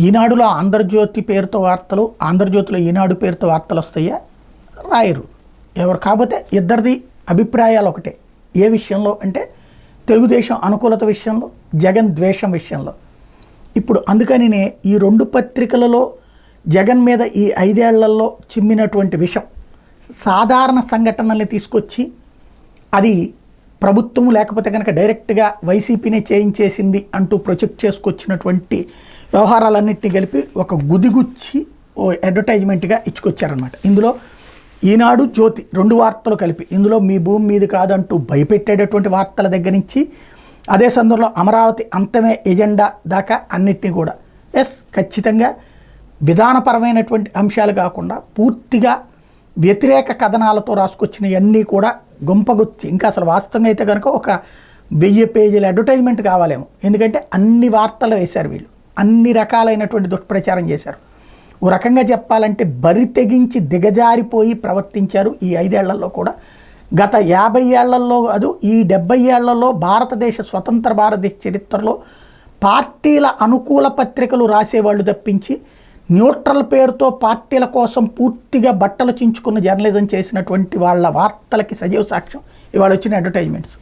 ఈనాడులో ఆంధ్రజ్యోతి పేరుతో వార్తలు, ఆంధ్రజ్యోతిలో ఈనాడు పేరుతో వార్తలు వస్తాయా? రాయరు ఎవరు. కాకపోతే ఇద్దరిది అభిప్రాయాలు ఒకటే. ఏ విషయంలో అంటే తెలుగుదేశం అనుకూలత విషయంలో, జగన్ ద్వేషం విషయంలో. ఇప్పుడు అందుకనినే ఈ రెండు పత్రికలలో జగన్ మీద ఈ 5 ఏళ్లలో చిమ్మినటువంటి విషం సాధారణ సంఘటనల్ని తీసుకొచ్చి అది ప్రభుత్వం లేకపోతే కనుక డైరెక్ట్గా వైసీపీనే చేయించేసింది అంటూ ప్రొజెక్ట్ చేసుకొచ్చినటువంటి వ్యవహారాలన్నింటినీ కలిపి ఒక గుదిగుచ్చి ఓ అడ్వర్టైజ్మెంట్గా ఇచ్చుకొచ్చారనమాట. ఇందులో ఈనాడు, జ్యోతి 2 వార్తలు కలిపి ఇందులో మీ భూమి మీది కాదంటూ భయపెట్టేటటువంటి వార్తల దగ్గర నుంచి, అదే సందర్భంలో అమరావతి అంతమే ఎజెండా దాకా అన్నిటినీ కూడా ఖచ్చితంగా విధానపరమైనటువంటి అంశాలు కాకుండా పూర్తిగా వ్యతిరేక కథనాలతో రాసుకొచ్చినవన్నీ కూడా గుంపగుచ్చి, ఇంకా అసలు వాస్తవంగా అయితే కనుక ఒక 1000 పేజీల అడ్వర్టైజ్మెంట్ కావాలేమో. ఎందుకంటే అన్ని వార్తలు వేశారు వీళ్ళు, అన్ని రకాలైనటువంటి దుష్ప్రచారం చేశారు. ఓ రకంగా చెప్పాలంటే బరి తెగించి దిగజారిపోయి ప్రవర్తించారు ఈ 5 ఏళ్లలో కూడా. గత 50 ఏళ్లలో కాదు, ఈ 70 ఏళ్లలో భారతదేశ స్వతంత్ర భారతదేశ చరిత్రలో పార్టీల అనుకూల పత్రికలు రాసేవాళ్ళు తప్పించి న్యూట్రల్ పేరుతో పార్టీల కోసం పూర్తిగా బట్టలు చించుకున్న జర్నలిజం చేసినటువంటి వాళ్ళ వార్తలకి సజీవ సాక్ష్యం ఇవాళ వచ్చిన అడ్వర్టైజ్మెంట్స్.